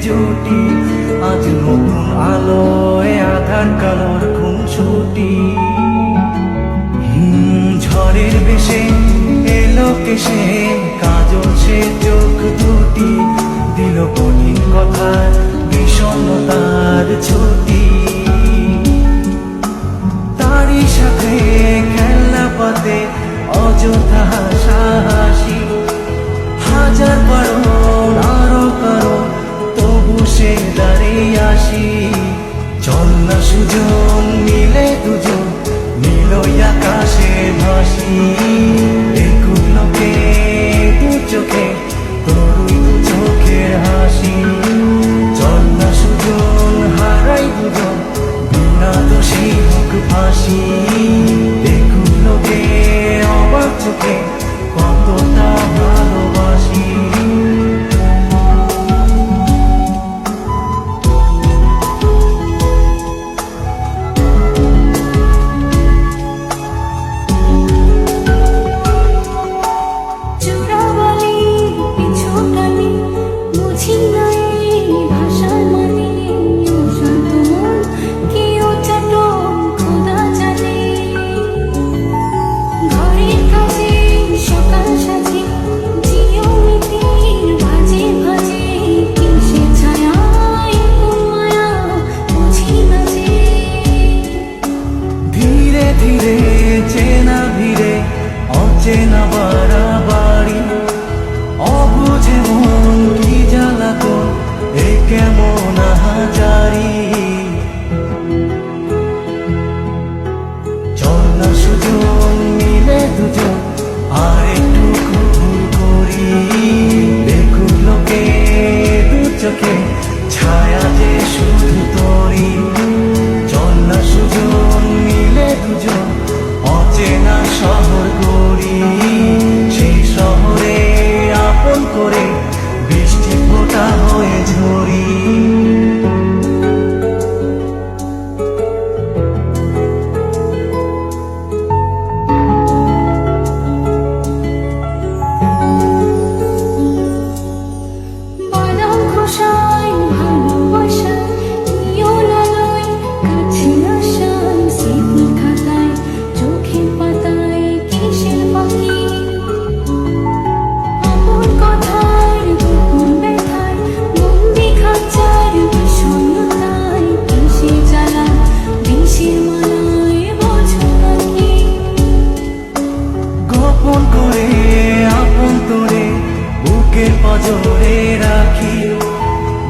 জুটি, আজ নতুন আলোয় আধার কালোর খুনসুটি। ঝড়ের বেশে এলো কেসে কাজল সে চোখ দুটি, দিল কঠিন কথার বিষণ্ণতার ছুটি। তারই সাথে খেলনা পাতে অযথা হাসাহাসি, হাজার বারণ আরো কারণ তবু সে দাঁড়িয়ে আসি। চল না সুজন মিলে দুজন নীলই আকাশে ভাসি, দেখুক লোকে দু চোখে তোরই দু চোখের হাসি। চল না সুজন হারাই দুজন বিনা দোষী হোক ফাঁসি, দেখুক লোকে অবাক চোখে কতটা ভালোবাসি। অচেনা বাড়াবাড়ি, অবুঝে মন কি জ্বালাতন এ কেমন আহাজারি। চল না সুজন মিলে দুজন আর একটু ভুল করি, দেখুক লোকে দু চোখে ছায়া যে শুধু তোরি। চল না সুজন মিলে দুজন অচেনা শহর গড়ি, সেই শহরে আপন করে বৃষ্টি ফোঁটা হয়ে ঝরি। পাজরে রাখি,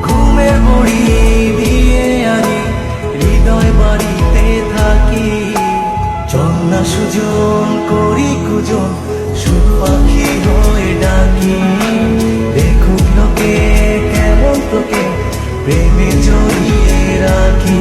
ঘুমের বড়ি দিয়ে আনি হৃদয় বাড়িতে থাকি। চল না সুজন করি কুজন সুর পাখি হয়ে ডাকি, দেখুক লোকে কেমন তোকে প্রেমে জড়িয়ে রাখি।